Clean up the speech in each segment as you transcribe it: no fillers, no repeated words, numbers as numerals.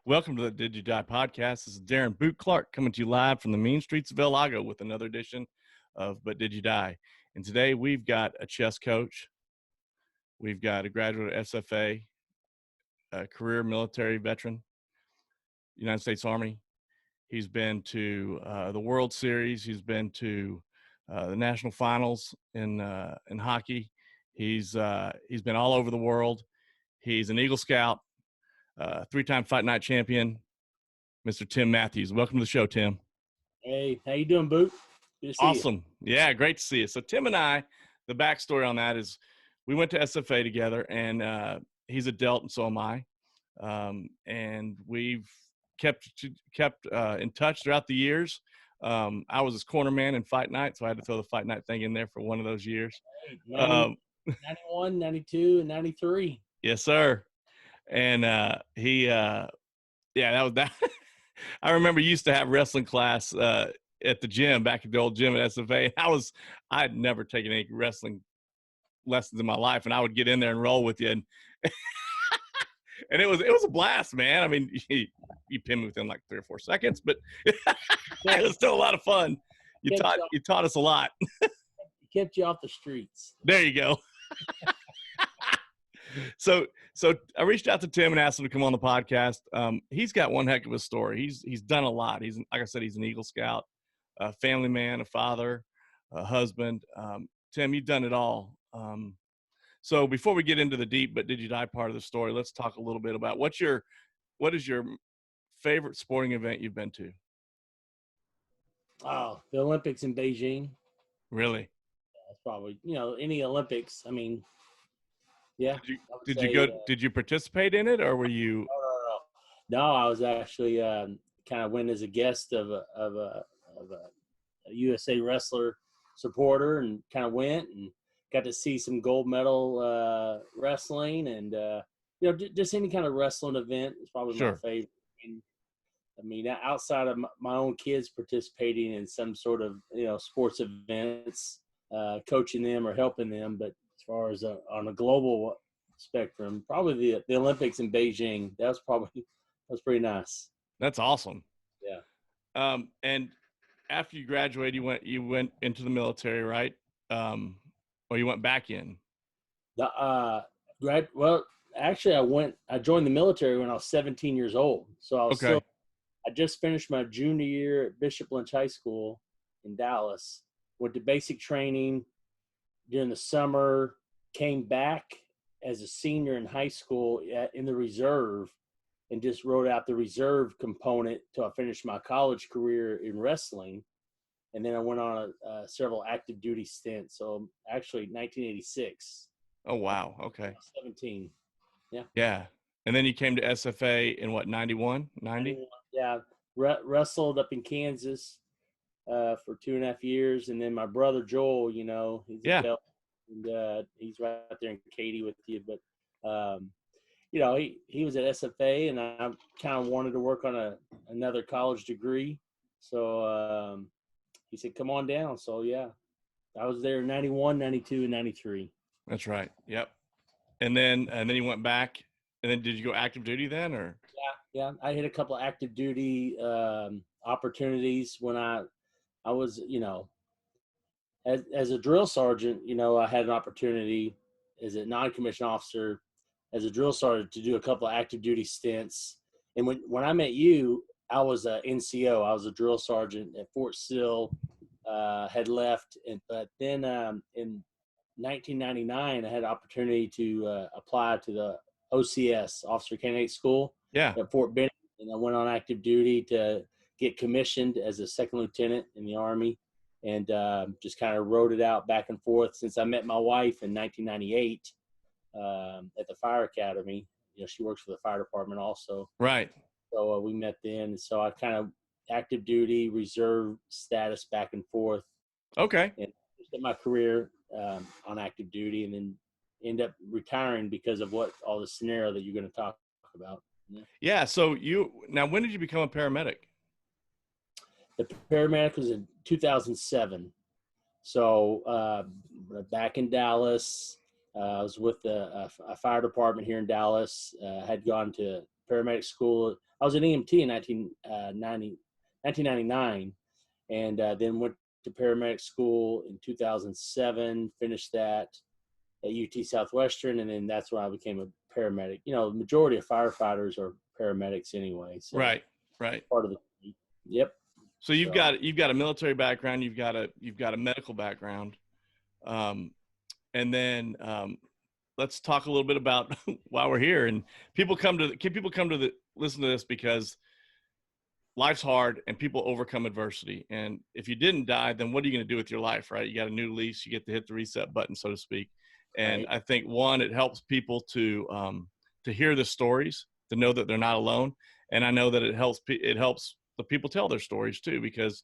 Welcome to the Did You Die podcast. This is Darren Boot Clark coming to you live from the mean streets of El Lago with another edition of But Did You Die? And today we've got a chess coach. We've got a graduate of SFA, a career military veteran, United States Army. He's been to the World Series. He's been to the national finals in hockey. He's been all over the world. He's an Eagle Scout, three-time Fight Night champion, Mr. Tim Mathews. Welcome to the show, Tim. Hey, how you doing, Boot? Good to see you. Awesome. Yeah, great to see you. So Tim and I, the backstory on that is we went to SFA together, and he's a Delt, and so am I. And we've kept in touch throughout the years. I was his corner man in Fight Night, so I had to throw the Fight Night thing in there for one of those years. 91, 92, and 93. Yes, sir. And that was that. I remember you used to have wrestling class at the gym, back at the old gym at SFA. I had never taken any wrestling lessons in my life, and I would get in there and roll with you, and and it was a blast, man. I mean, you pinned me within like 3 or 4 seconds, but it was still a lot of fun. You taught us a lot. Kept you off the streets. There you go. So I reached out to Tim and asked him to come on the podcast. He's got one heck of a story. He's done a lot. He's, like I said, he's an Eagle Scout, a family man, a father, a husband. Tim, you've done it all. So before we get into the deep but did you die part of the story, let's talk a little bit about what is your favorite sporting event you've been to? Oh, the Olympics in Beijing. Really? That's probably, any Olympics. I mean, yeah. Did you participate in it, or were you? No, I was actually kind of went as a guest of a USA wrestler supporter, and kind of went and got to see some gold medal wrestling, and just any kind of wrestling event is probably my favorite. I mean, outside of my own kids participating in some sort of sports events, coaching them or helping them, but as far as on a global spectrum, probably the Olympics in Beijing. That was pretty nice. That's awesome. Yeah. And after you graduated, you went into the military, right? Or you went back in? Well, actually, I joined the military when I was 17 years old. So I just finished my junior year at Bishop Lynch High School in Dallas. Went to basic training during the summer, came back as a senior in high school in the reserve, and just wrote out the reserve component till I finished my college career in wrestling. And then I went on several active duty stints. So actually 1986. Oh, wow. Okay. 17. Yeah. Yeah. And then you came to SFA in what, 91, 90? Yeah. Wrestled up in Kansas for 2.5 years. And then my brother Joel, he's a Delt, and he's right there in Katy with you. But, he was at SFA, and I kind of wanted to work on another college degree. So he said, come on down. So, yeah, I was there in 91, 92, and 93. That's right. Yep. And then you went back. And then did you go active duty then, or? Yeah. I hit a couple of active duty opportunities when I was, as a drill sergeant, I had an opportunity as a non-commissioned officer, as a drill sergeant, to do a couple of active duty stints. And when I met you, I was a NCO. I was a drill sergeant at Fort Sill, had left. But then in 1999, I had an opportunity to apply to the OCS, Officer Candidate School, at Fort Benning. And I went on active duty to get commissioned as a second lieutenant in the Army, and just kind of rode it out back and forth since I met my wife in 1998 at the Fire Academy. She works for the fire department also. Right. So we met then. So I kind of active duty, reserve status, back and forth. Okay. And spent my career on active duty, and then end up retiring because of all the scenario that you're going to talk about. Yeah. So when did you become a paramedic? The paramedic was in 2007. So back in Dallas, I was with a fire department here in Dallas. Had gone to paramedic school. I was an EMT in 1999, and then went to paramedic school in 2007. Finished that at UT Southwestern, and then that's when I became a paramedic. You know, the majority of firefighters are paramedics anyway. So Right. part of the yep. So you've got a military background, you've got a medical background, and then let's talk a little bit about why we're here. And people come to listen to this because life's hard and people overcome adversity. And if you didn't die, then what are you going to do with your life, right? You got a new lease, you get to hit the reset button, so to speak. And Right. I think it helps people to hear the stories, to know that they're not alone. And I know that it helps the people tell their stories too, because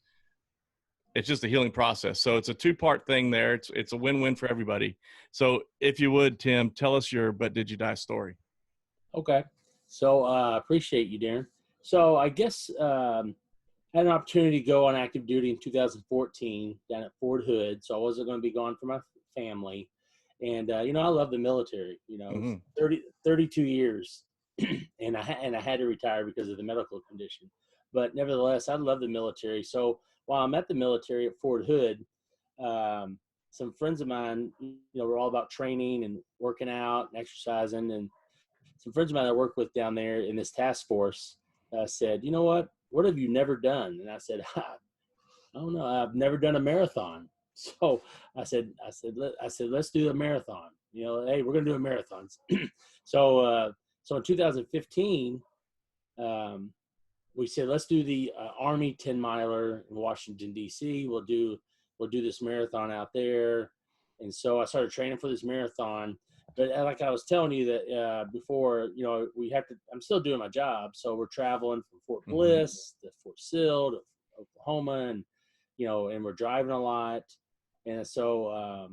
it's just a healing process. So it's a two-part thing there. It's a win-win for everybody. So if you would, Tim, tell us your But Did You Die story. Okay. So appreciate you, Darren. So I guess had an opportunity to go on active duty in 2014 down at Fort Hood. So I wasn't going to be gone for my family. And, you know, I love the military, you know, Mm-hmm. 32 years and I had to retire because of the medical condition, but nevertheless, I love the military. So while I'm at the military at Fort Hood, some friends of mine, you know, were all about training and working out and exercising. And some friends of mine I work with down there in this task force said, you know what have you never done? And I said, I don't know. I've never done a marathon. So I said, let's do a marathon. You know, hey, we're going to do a marathon. So in 2015, we said, let's do the Army 10 miler in Washington, D.C. We'll do this marathon out there. And so I started training for this marathon. But like I was telling you that before, you know, I'm still doing my job. So we're traveling from Fort Bliss to Fort Sill to Oklahoma, and, you know, and we're driving a lot. And so,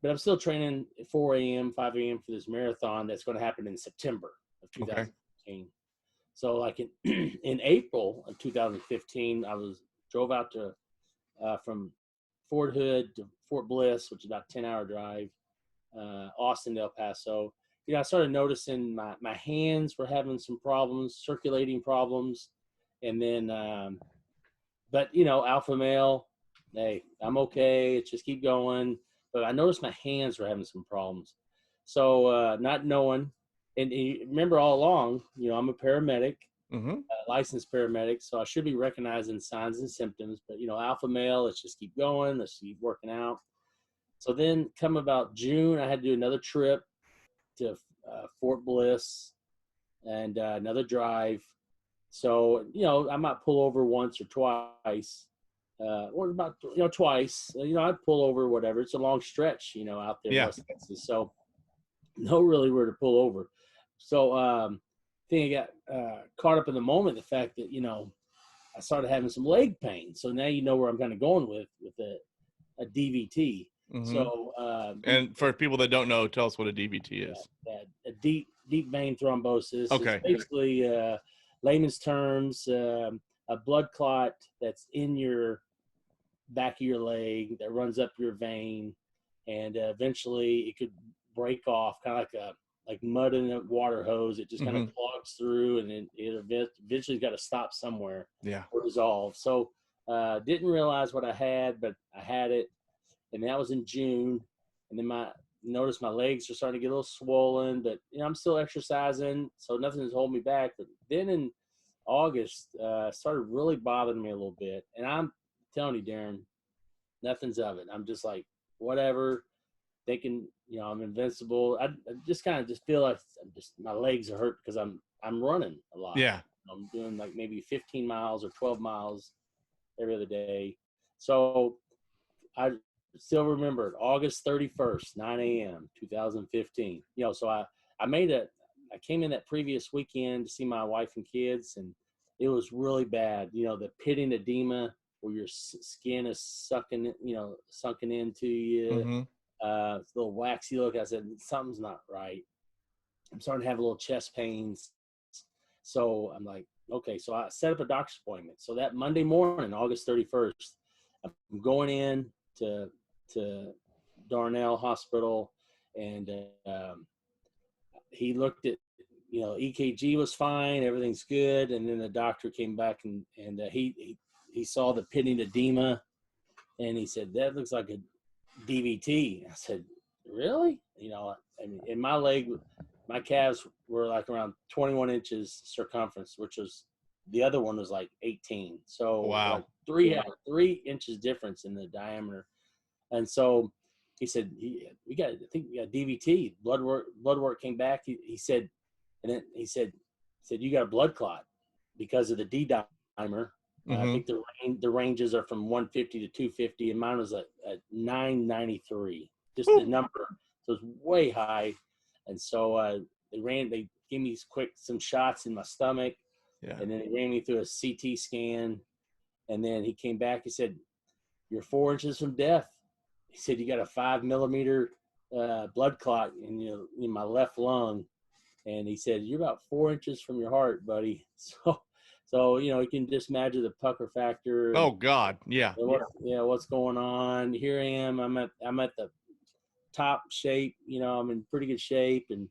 but I'm still training at 4 a.m., 5 a.m. for this marathon that's going to happen in September of 2015. Okay. So like in April of 2015, I drove out to from Fort Hood to Fort Bliss, which is about a 10-hour drive, Austin to El Paso. You know, I started noticing my hands were having some problems, circulating problems. And then, but, you know, alpha male, hey, I'm okay. It's just keep going. But I noticed my hands were having some problems. So not knowing, and remember all along, you know, I'm a paramedic, licensed paramedic, so I should be recognizing signs and symptoms. But, you know, alpha male, let's just keep going. Let's keep working out. So then come about June, I had to do another trip to Fort Bliss and another drive. So, you know, I might pull over once or twice, or about, you know, twice. You know, I'd pull over, whatever. It's a long stretch, you know, out there in West Texas. So no really where to pull over. So I think I got caught up in the moment, the fact that, you know, I started having some leg pain. So now you know where I'm kind of going with a DVT. So and for people that don't know, tell us what a DVT is. A deep vein thrombosis. Okay. It's basically layman's terms, a blood clot that's in your back of your leg that runs up your vein, and eventually it could break off, kind of like mud in a water hose. It just kind of clogs through, and then it eventually got to stop somewhere. Yeah. Or dissolve. So didn't realize what I had, but I had it, and that was in June. And then noticed my legs are starting to get a little swollen, but, you know, I'm still exercising, so nothing's holding me back. But then in August, started really bothering me a little bit, and I'm telling you, Darren, nothing's of it. I'm just like, whatever, thinking, you know, I'm invincible. I just kind of just feel like my legs are hurt because I'm running a lot. Yeah. I'm doing like maybe 15 miles or 12 miles every other day. So I still remember it, August 31st, 9 a.m., 2015. You know, so I came in that previous weekend to see my wife and kids, and it was really bad. You know, the pitting edema where your skin is sunken into you. It's a little waxy look. I said, something's not right. I'm starting to have a little chest pains. So I'm like, okay. So I set up a doctor's appointment. So that Monday morning, August 31st, I'm going in to Darnell Hospital, and he looked at, EKG was fine, everything's good, and then the doctor came back and he saw the pitting edema, and he said, that looks like a DVT. I said, really? I mean, in my leg, my calves were like around 21 inches circumference, which was, the other one was like 18. So Wow. like 3 inches difference in the diameter. And so he said, I think we got DVT. Blood work came back. He said, and then he said, you got a blood clot because of the D dimer. I think the ranges are from 150 to 250, and mine was at 993. Just the number, so it's way high. And so they gave me some shots in my stomach, and then they ran me through a CT scan, and then he came back. He said, "You're 4 inches from death." He said, "You got a 5 millimeter blood clot in my left lung," and he said, "You're about 4 inches from your heart, buddy." So you can just imagine the pucker factor. Oh God, yeah. What's going on? Here I am. I'm at the top shape. I'm in pretty good shape, and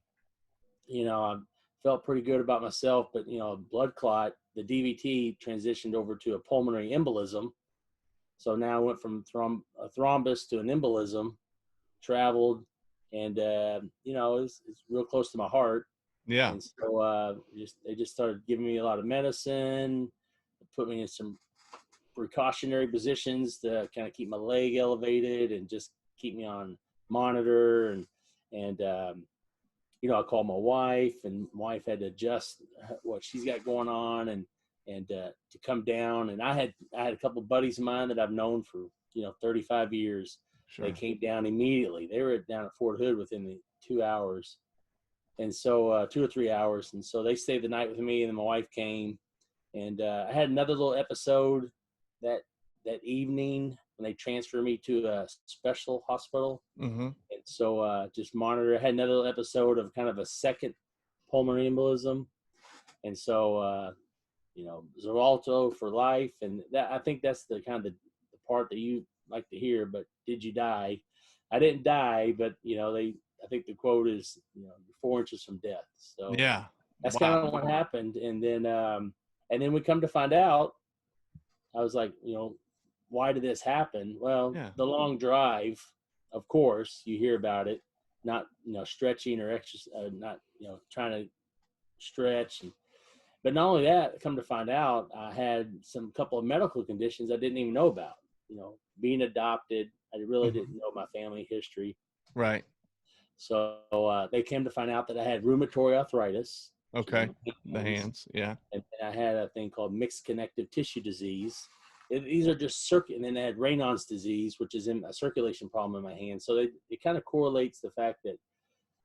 I felt pretty good about myself. But blood clot, the DVT transitioned over to a pulmonary embolism. So now I went from a thrombus to an embolism, traveled, and it's real close to my heart. Yeah. And so they just started giving me a lot of medicine, put me in some precautionary positions to kind of keep my leg elevated and just keep me on monitor. And I called my wife, and my wife had to adjust what she's got going on and to come down. And I had a couple of buddies of mine that I've known for 35 years. Sure. They came down immediately. They were down at Fort Hood within the 2 hours. And so 2 or 3 hours. And so they stayed the night with me, and then my wife came, and I had another little episode that evening when they transferred me to a special hospital. And so just monitor. I had another little episode of kind of a second pulmonary embolism. And so, Xarelto for life. And I think that's the kind of the part that you like to hear. But did you die? I didn't die, but I think the quote is, you're 4 inches from death. So yeah, that's kind of what happened. And then we come to find out, I was like, why did this happen? Well, the long drive, of course, you hear about it, not, stretching or exercise, not, trying to stretch. But not only that, come to find out, I had couple of medical conditions I didn't even know about. Being adopted, I really didn't know my family history. Right. So they came to find out that I had rheumatoid arthritis. Okay. The hands. Yeah. And I had a thing called mixed connective tissue disease. These are just and then I had Raynaud's disease, which is a circulation problem in my hands. So it kind of correlates the fact that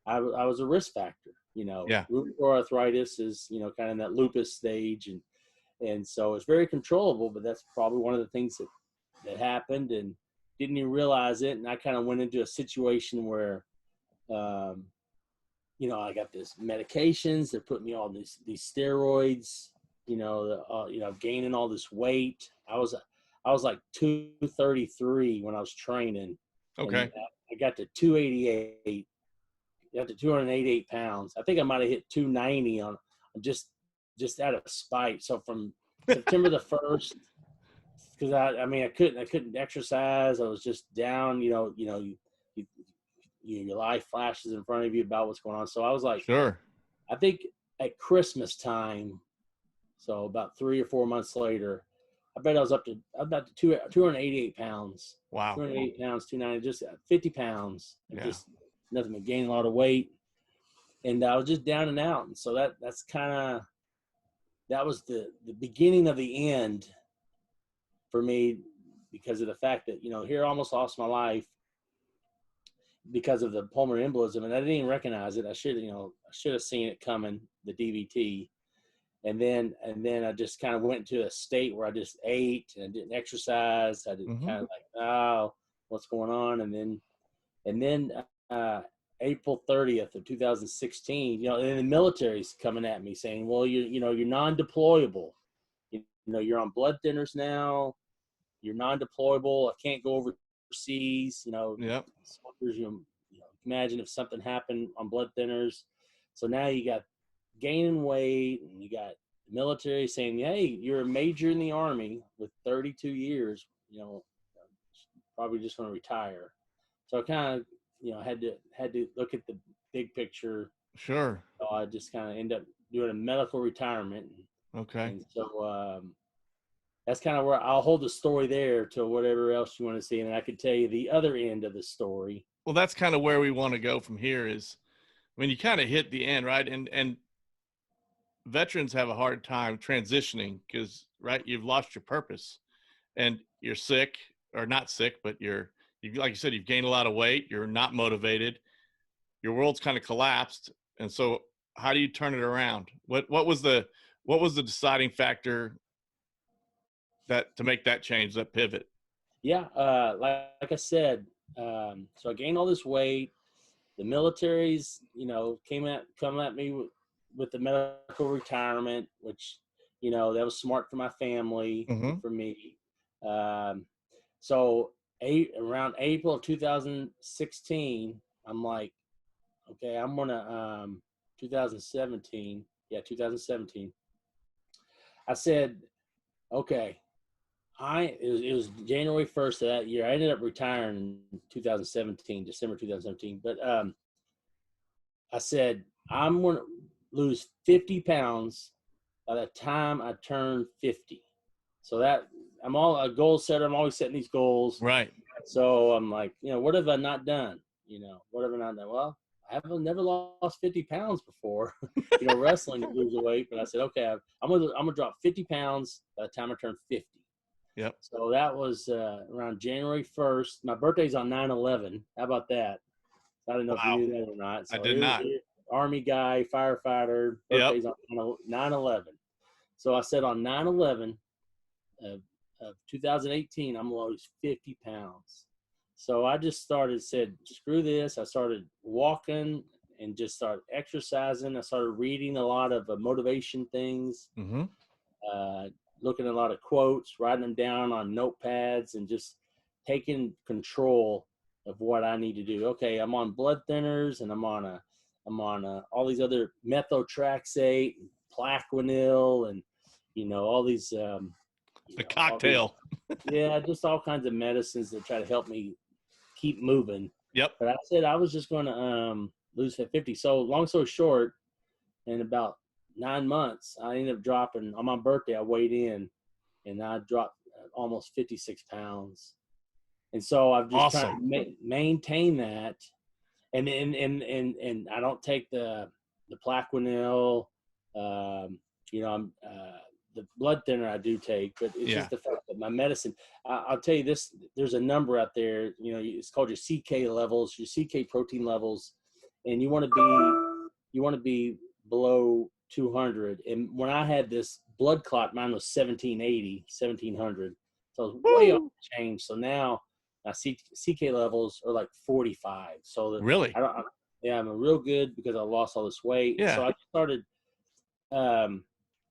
I was a risk factor. Rheumatoid arthritis is, kind of in that lupus stage. And so it's very controllable, but that's probably one of the things that happened, and didn't even realize it. And I kind of went into a situation where, I got this medications. They're putting me on these steroids, gaining all this weight. I was like 233 when I was training. Okay. I got to 288. Got to 288 pounds. I think I might have hit 290 on just out of spite. So from September the 1st, because I couldn't exercise. I was just down. Your life flashes in front of you about what's going on. So I was like, sure. I think at Christmas time, so about 3 or 4 months later, I bet I was about 288 pounds. Wow. 288 pounds, 290, just 50 pounds. Yeah. Just nothing but gaining a lot of weight. And I was just down and out. And so that was the beginning of the end for me, because of the fact that, here I almost lost my life because of the pulmonary embolism, and I didn't even recognize it. I should have seen it coming, the DVT. And then I just kind of went into a state where I just ate and I didn't exercise. I didn't kind of like, oh, what's going on? And then April 30th of 2016, and the military's coming at me saying, well, you're non-deployable. You're on blood thinners now. You're non-deployable. I can't go overseas. Yep. Soldiers, imagine if something happened on blood thinners. So now you got gaining weight, and you got the military saying, hey, you're a major in the Army with 32 years, probably just going to retire. So I kind of, had to look at the big picture. Sure. So I just kind of end up doing a medical retirement. Okay. And so that's kind of where I'll hold the story there to whatever else you want to see. And I could tell you the other end of the story. Well, that's kind of where we want to go from here is when you kind of hit the end, right? And veterans have a hard time transitioning because, right, you've lost your purpose and you're sick or not sick, but like you said, you've gained a lot of weight. You're not motivated. Your world's kind of collapsed. And so how do you turn it around? What was the deciding factor to make that change, that pivot? Yeah. Like I said, so I gained all this weight. The military's, come at me with the medical retirement, which, that was smart for my family, for me. So around April of 2016, I'm like, okay, I'm going to, 2017. Yeah, 2017. I said, okay, it was January 1st of that year. I ended up retiring in 2017, December 2017. But I said, I'm going to lose 50 pounds by the time I turn 50. So that I'm a goal setter. I'm always setting these goals. Right. So I'm like, what have I not done? What have I not done? Well, I haven't never lost 50 pounds before, wrestling to lose the weight. But I said, okay, I'm gonna drop 50 pounds by the time I turn 50. Yep. So that was around January 1st. My birthday's on 9/11. How about that? I don't know if you knew that or not. So I did not. Army guy, firefighter, birthday's on 9/11. So I said on 9/11 of 2018, I'm going to lose 50 pounds. So I just said, screw this. I started walking and just started exercising. I started reading a lot of motivation things, looking at a lot of quotes, writing them down on notepads, and just taking control of what I need to do. Okay, I'm on blood thinners, and I'm on all these other methotrexate, Plaquenil, and all these the cocktail. Just all kinds of medicines that try to help me keep moving. Yep. But I said I was just going to lose 50. So long story short, in about 9 months, I ended up dropping. On my birthday, I weighed in, and I dropped almost 56 pounds. And so I've just tried to maintain that. And I don't take the Plaquenil. I'm the blood thinner I do take, but it's just the fact that my medicine. I'll tell you this: there's a number out there. It's called your CK levels, your CK protein levels, and you want to be below 200. And when I had this blood clot, mine was 1700. So I was way off the change. So now my CK levels are like 45. So really, I'm real good because I lost all this weight. Yeah. So I started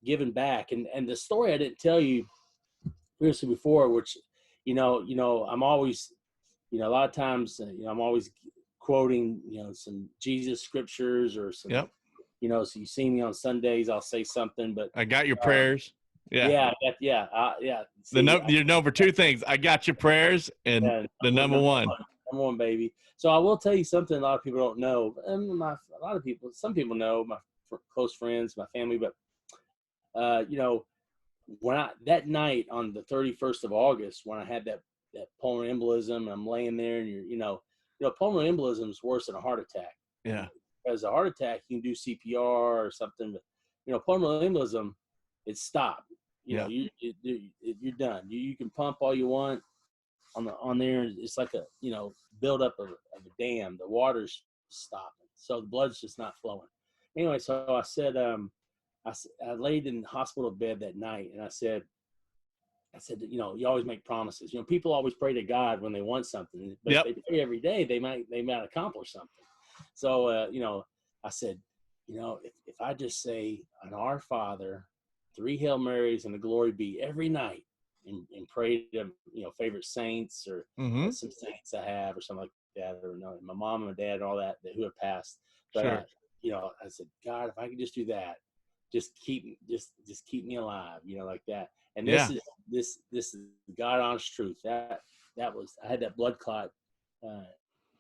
giving back, and the story I didn't tell you previously before, which I'm always a lot of times I'm always quoting some Jesus scriptures or some so you see me on Sundays, I'll say something, but I got your prayers. Yeah. See, your number two things. I got your prayers, and the number one, baby. So I will tell you something a lot of people don't know, and some people know, my close friends, my family, but when that night on the 31st of August, when I had that pulmonary embolism, and I'm laying there, and pulmonary embolism is worse than a heart attack. Yeah. Because a heart attack, you can do CPR or something, but pulmonary embolism, it's stopped. You're done. You can pump all you want on there. It's like a buildup of a dam. The water's stopping, so the blood's just not flowing. Anyway, so I said, I laid in the hospital bed that night, and I said, you always make promises. People always pray to God when they want something, but if they pray every day, they might accomplish something. So, I said, if I just say an Our Father, 3 Hail Marys, and a Glory Be every night, and pray to favorite saints or some saints I have or something like that, or no, my mom and my dad and all that who have passed. But Sure. you know, I said, God, if I could just do that, just keep me alive, you know, like that. And Yeah. this is God honest truth. That was, I had that blood clot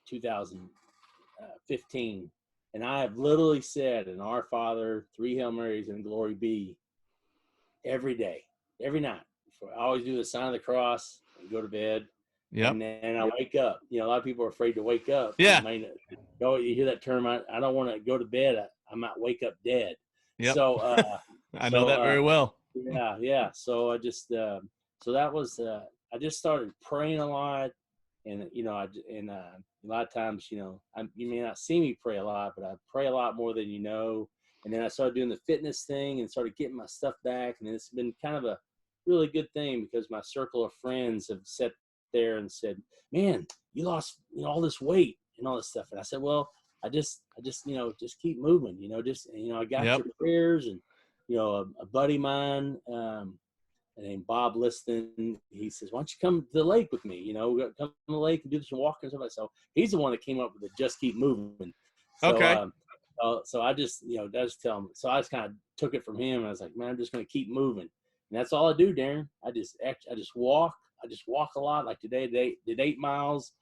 2015, and I have literally said an Our Father, 3 Hail Marys, and Glory Be every day, every night. I always do the sign of the cross and go to bed. Yep. And then I wake up. You know, a lot of people are afraid to wake up. Yeah. You hear that term? I don't want to go to bed. I might wake up dead. Yep. So I know that very well. Yeah. So I just so that was I just started praying a lot, and you know, a lot of times, you know, you may not see me pray a lot, but I pray a lot more than you know. And then I started doing the fitness thing and started getting my stuff back, and it's been kind of a really good thing because my circle of friends have sat there and said, "Man, you lost, you know, all this weight and all this stuff." And I said, "Well, I just, you know, just keep moving, you know, just, you know, I got your prayers." And, you know, a buddy of mine, named Bob Liston, he says, "Why don't you come to the lake with me? You know, come to the lake and do some walking." So he's the one that came up with the "just keep moving." So, Okay. So I just, you know, just tell him. So I just kind of took it from him, and I was like, "Man, I'm just going to keep moving." And that's all I do, Darren. I just walk. I just walk a lot. Like today, did 8 miles.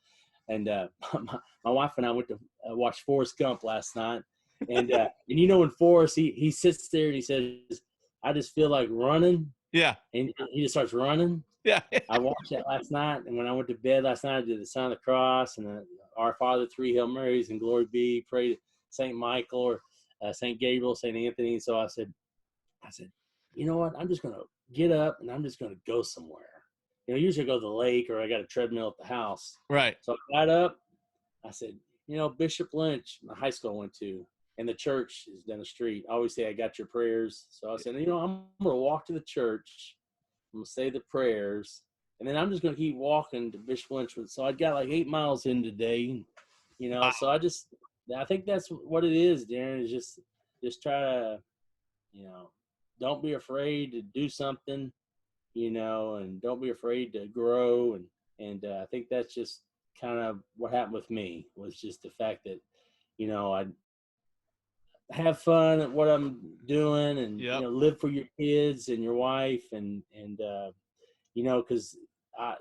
And my wife and I went to watch Forrest Gump last night. And you know, when Forrest, he sits there and he says, "I just feel like running." Yeah. And he just starts running. Yeah. I watched that last night. And when I went to bed last night, I did the sign of the cross and Our Father, 3 Hail Marys, and Glory Be, pray to St. Michael or St. Gabriel, St. Anthony. So I said, you know what? I'm just going to get up and I'm just going to go somewhere. You know, usually I go to the lake or I got a treadmill at the house. Right. So I got up. I said, you know, Bishop Lynch, my high school I went to, and the church is down the street. I always say, "I got your prayers." So I said, you know, I'm going to walk to the church. I'm going to say the prayers. And then I'm just going to keep walking to Bishop Lynch. So I got like 8 miles in today, you know. Wow. So I think that's what it is, Darren, is just try to, you know, don't be afraid to do something, you know, and don't be afraid to grow. And I think that's just kind of what happened with me, was just the fact that, you know, I have fun at what I'm doing, and you know, live for your kids and your wife, and you know, because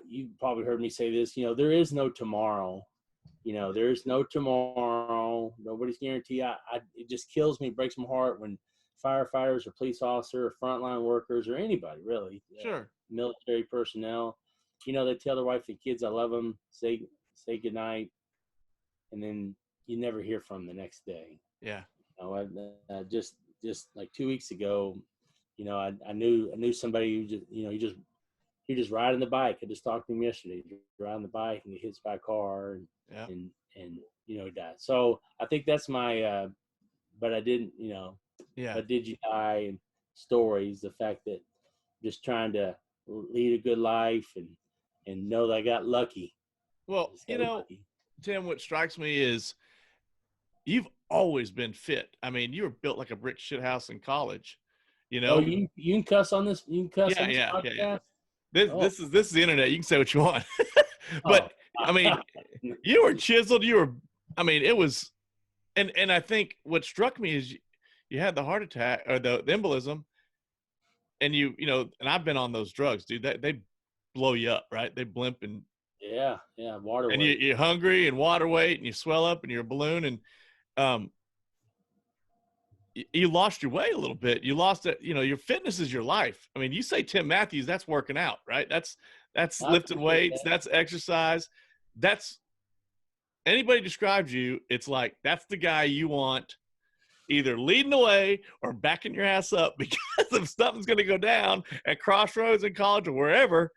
you probably heard me say this, you know, there is no tomorrow. You know, there's no tomorrow. Nobody's guaranteed. It just kills me, breaks my heart when firefighters or police officers or frontline workers or anybody really, military personnel, you know, they tell their wife and kids, "I love them," say goodnight, and then you never hear from them the next day. Yeah. You know, just like 2 weeks ago, you know, I knew somebody who just, you know, he just riding the bike. I just talked to him yesterday. He's riding the bike and he hits by a car and you know, he died. So I think that's my but I didn't, you know, but did you die and stories, the fact that just trying to lead a good life and know that I got lucky. Well, you know, lucky. Tim, what strikes me is you've always been fit. I mean, you were built like a brick shit house in college, you know. Oh, you can cuss on this. You can cuss on this podcast. Yeah. This is the internet. You can say what you want. But I mean, you were chiseled. I mean, it was, and I think what struck me is you had the heart attack or the embolism, and you know, and I've been on those drugs, dude. They blow you up, right? They blimp and water and weight. You're hungry and water weight, and you swell up and you're a balloon, and you lost your way a little bit. You lost it. You know, your fitness is your life. I mean, you say Tim Mathews, that's working out, right? That's lifting weights. That's exercise. That's anybody describes you. It's like, that's the guy you want either leading the way or backing your ass up, because if something's going to go down at Crossroads in college or wherever,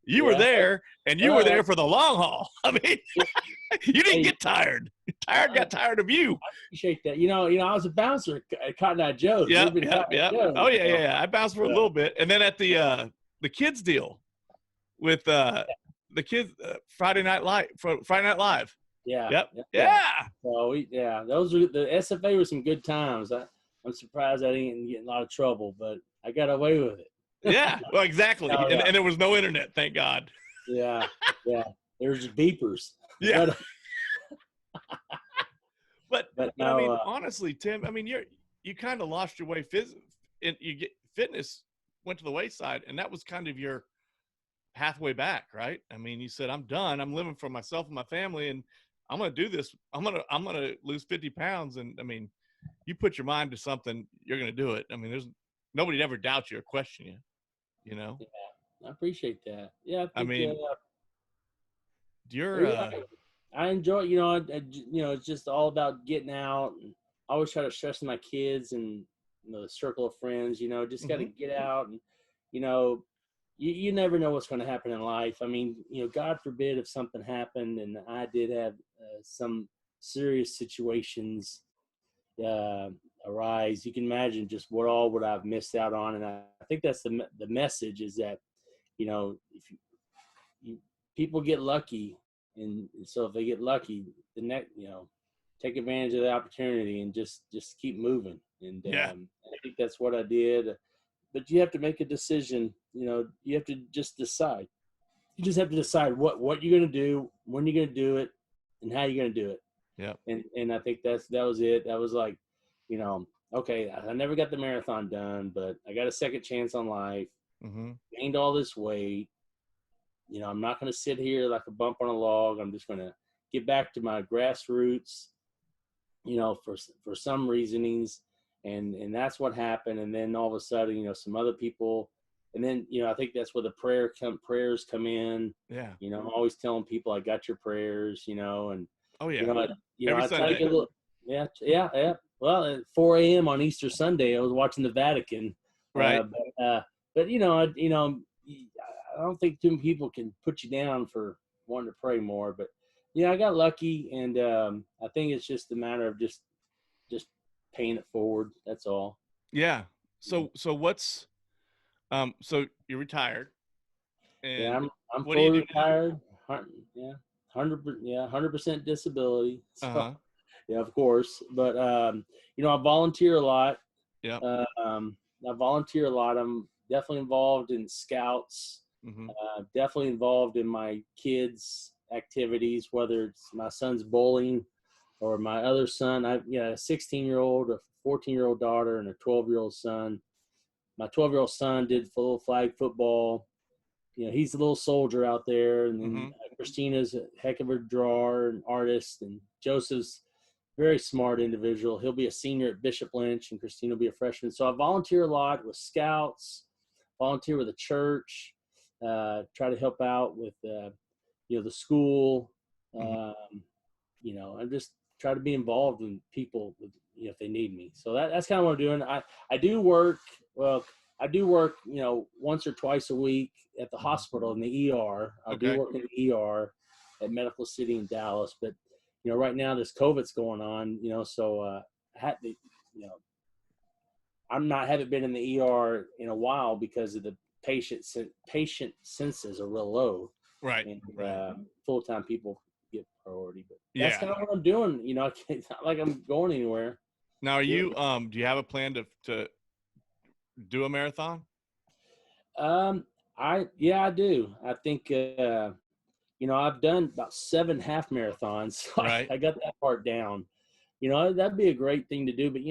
you were there, and you were there for the long haul. I mean, you didn't get tired. Got tired of you. I appreciate that. You know, I was a bouncer at Cotton Eye Joe's. Yeah. Oh yeah. I bounced for a little bit, and then at the kids deal with the kids Friday Night Live. Yeah. So those were the SFA were some good times. I'm surprised I didn't get in a lot of trouble, but I got away with it. Yeah, well, exactly. And there was no internet, thank God. Yeah. There's beepers. Yeah. But I mean, now, honestly, Tim, I mean, you kind of lost your way fitness went to the wayside, and that was kind of your pathway back, right? I mean, you said, I'm done. I'm living for myself and my family, and I'm going to do this. I'm going to lose 50 pounds. And I mean, you put your mind to something, you're going to do it. I mean, there's nobody ever doubts you or question you, you know? yeah, I appreciate that. Yeah, I I think, mean, you're, yeah, I enjoy, it's just all about getting out. And I always try to stress to my kids and, the circle of friends, just got to mhm. get out and, you know, you never know what's going to happen in life. I mean, God forbid if something happened and I did have some serious situations uh, arise, you can imagine just what all would I've missed out on. And I think that's the message is that, if you people get lucky, and so if they get lucky, the next, take advantage of the opportunity and just keep moving. And Yeah. I think that's what I did. But you have to make a decision. You have to just decide. You just have to decide what you're going to do, when you're going to do it, and how you're going to do it. Yep. And I think that was it. That was like, okay, I never got the marathon done, but I got a second chance on life. Mhm. Gained all this weight. I'm not going to sit here like a bump on a log. I'm just going to get back to my grassroots, for some reasonings. And that's what happened. And then all of a sudden, some other people, and then, I think that's where the prayers come in. Yeah. I'm always telling people I got your prayers, and, Oh you yeah. know, I, Every I try to Sunday. get a little, yeah, yeah, yeah. Well, at 4 a.m. on Easter Sunday, I was watching the Vatican. Right. But I don't think too many people can put you down for wanting to pray more. But I got lucky, and I think it's just a matter of just paying it forward. That's all. Yeah. So what's so you're retired, Yeah, and I'm what do you fully do retired. Yeah, 100% disability. So now? yeah, of course. But I volunteer a lot. Yep. I volunteer a lot. I'm definitely involved in scouts. Mhm. Definitely involved in my kids' activities, whether it's my son's bowling or my other son. I've a 16-year-old, a 14-year-old daughter, and a 12-year-old son. My 12-year-old son did full flag football. He's a little soldier out there. And then Mhm. Christina's a heck of a drawer and artist, and Joseph's very smart individual. He'll be a senior at Bishop Lynch, and Christina will be a freshman. So I volunteer a lot with scouts, volunteer with the church, try to help out with, the school. Mhm. I just try to be involved in people with, if they need me. So that's kind of what I'm doing. I do work. Well, I do work, once or twice a week at the hospital in the ER. I do Okay. work in the ER at Medical City in Dallas, but right now this COVID's going on, so I had to, haven't been in the ER in a while because of the patient census are real low, Right. and Right. full-time people get priority. But that's Yeah. kind of what I'm doing. It's not like I'm going anywhere. Now, are you do you have a plan to do a marathon? I do. I think I've done about 7 half marathons, so Right. I got that part down. That'd be a great thing to do, but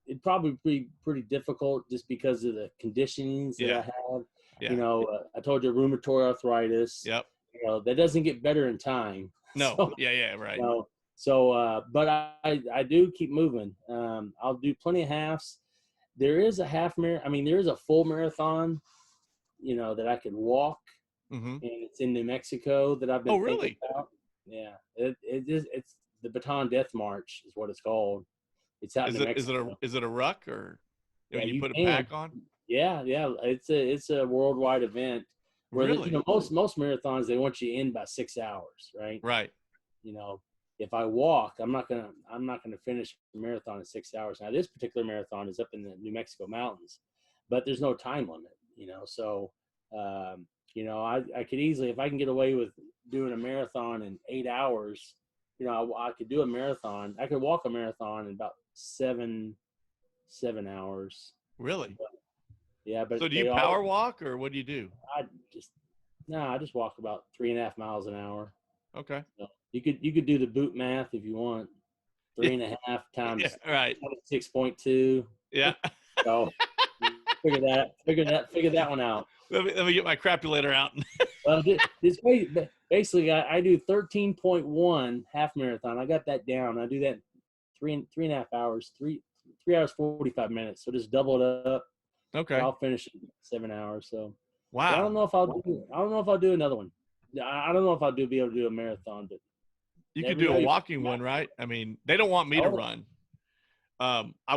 it'd probably be pretty difficult just because of the conditionings that I Yeah. have. Yeah. I told you rheumatoid arthritis. Yep. That doesn't get better in time. No. So, Yeah. Yeah. Right. but I do keep moving. I'll do plenty of halves. There is a half marathon. I mean, there is a full marathon, that I could walk, Mhm. and it's in New Mexico that I've Oh, been thinking really? about. Yeah, it's the Baton Death March is what it's called. It's out in Is New it Mexico. is it a ruck, or Yeah, you you put a can. pack on? Yeah, yeah. It's a worldwide event where Really? most marathons they want you in by 6 hours, right? Right. You know, if I walk, I'm not gonna finish the marathon in 6 hours. Now this particular marathon is up in the New Mexico mountains, but there's no time limit. So I could easily, if I can get away with doing a marathon in 8 hours, I could do a marathon. I could walk a marathon in about 7 hours. Really? Yeah, but So do you power walk, or what do you do? I just no, I just walk about 3.5 miles an hour. Okay. So you could do the boot math if you want. 3.5 times Yeah, right. 6.2. Yeah. So figure that one out. Let me get my crapulator out. Well, this basically I do 13.1 half marathon. I got that down. I do that in 3.5 hours, 3 hours 45 minutes. So just double it up. Okay. So I'll finish in 7 hours. So Wow. I don't know if I'll do another one. I don't know if I'll be able to do a marathon, but you could do a walking one, right? I mean, they don't want me to run.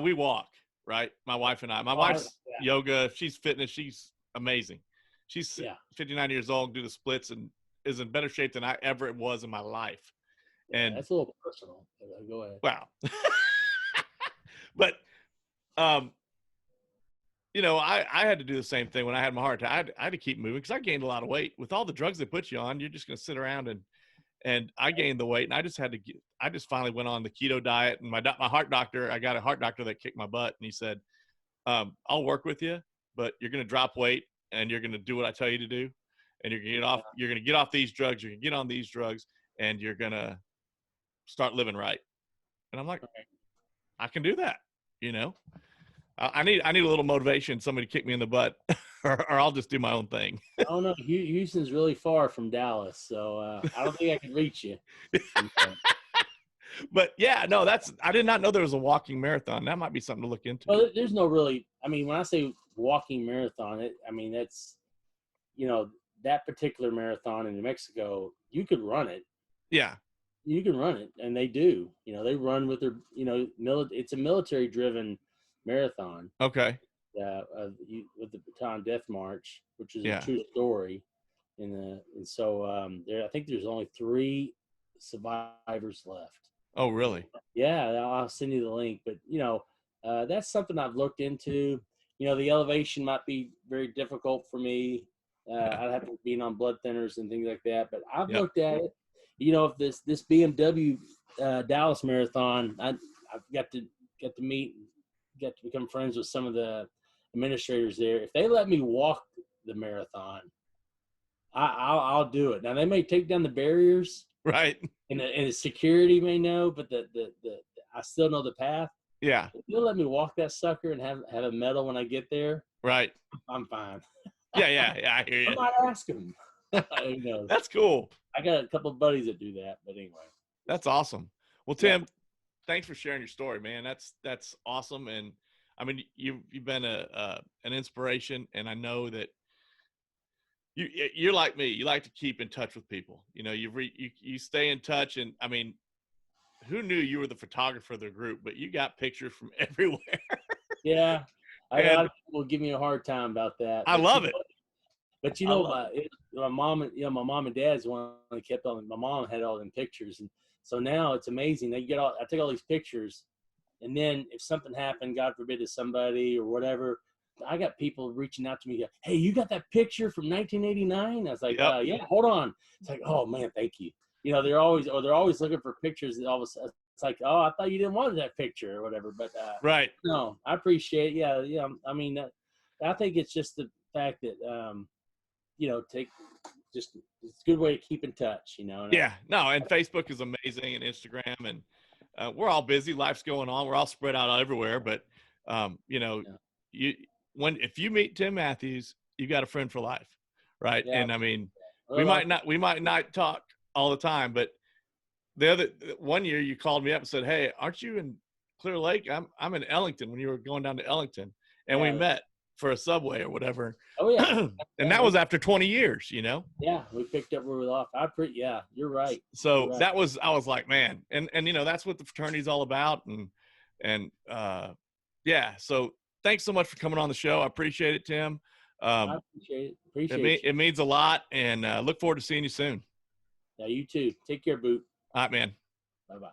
We walk, right? My wife and I. My wife's yoga. She's fitness. She's amazing. She's 59 years old, do the splits, and is in better shape than I ever was in my life. And that's a little personal. Go ahead. Wow. But, I had to do the same thing when I had my heart attack. I had to keep moving because I gained a lot of weight. With all the drugs they put you on, you're just going to sit around and I gained the weight, and I just finally went on the keto diet. And my heart doctor, I got a heart doctor that kicked my butt, and he said, I'll work with you, but you're going to drop weight and you're going to do what I tell you to do. And you're going to get off these drugs. You're going to get on these drugs, and you're going to start living right. And I'm like, I can do that. I need a little motivation, somebody to kick me in the butt, or I'll just do my own thing. I don't know. Houston's really far from Dallas, so I don't think I can reach you. But yeah, no, I did not know there was a walking marathon. That might be something to look into. Well, there's no really. I mean, when I say walking marathon, that's that particular marathon in New Mexico. You could run it. Yeah. You can run it, and they do. They run with their, it's a military-driven marathon. Okay. With the Baton Death March, which is a true story, and so I think there's only 3 survivors left. Oh, really? Yeah, I'll send you the link. But that's something I've looked into. The elevation might be very difficult for me. I'd have to be on blood thinners and things like that. But I've looked at it. If this BMW Dallas Marathon, I've got to become friends with some of the administrators there. If they let me walk the marathon, I'll do it. Now they may take down the barriers, right? And the security may know, but the I still know the path. Yeah. If they'll let me walk that sucker and have a medal when I get there, right? I'm fine. Yeah, I hear you. I might ask them. That's cool. I got a couple of buddies that do that, but anyway. That's awesome. Well, Tim, thanks for sharing your story, man. That's awesome. And I mean, you've been an inspiration, and I know that you're like me. You like to keep in touch with people. You stay in touch, and I mean, who knew you were the photographer of the group? But you got pictures from everywhere. Yeah, a lot of people give me a hard time about that. I love it. But my mom and dad's one that kept all. My mom had all them pictures, and so now it's amazing. I take all these pictures, and then if something happened, God forbid, to somebody or whatever, I got people reaching out to me. Hey, you got that picture from 1989? I was like, yeah, hold on. It's like, oh man, thank you. They're always looking for pictures that all of a sudden it's like, oh, I thought you didn't want that picture or whatever. But right. No, I appreciate it. Yeah. I mean, I think it's just the fact that it's a good way to keep in touch, Yeah, no, and Facebook is amazing, and Instagram, and we're all busy. Life's going on. We're all spread out everywhere. But if you meet Tim Mathews, you got a friend for life, right? Yeah. And I mean, we might not talk all the time, but one year you called me up and said, "Hey, aren't you in Clear Lake? I'm in Ellington when you were going down to Ellington," and we met for a Subway or whatever. Oh yeah. And that was after 20 years, Yeah, we picked up where we left. You're right. So I was like, man, and that's what the fraternity is all about. And so thanks so much for coming on the show. I appreciate it, Tim. I appreciate it. It means a lot, and look forward to seeing you soon. Yeah, you too. Take care, Boot. All right, man. Bye-bye.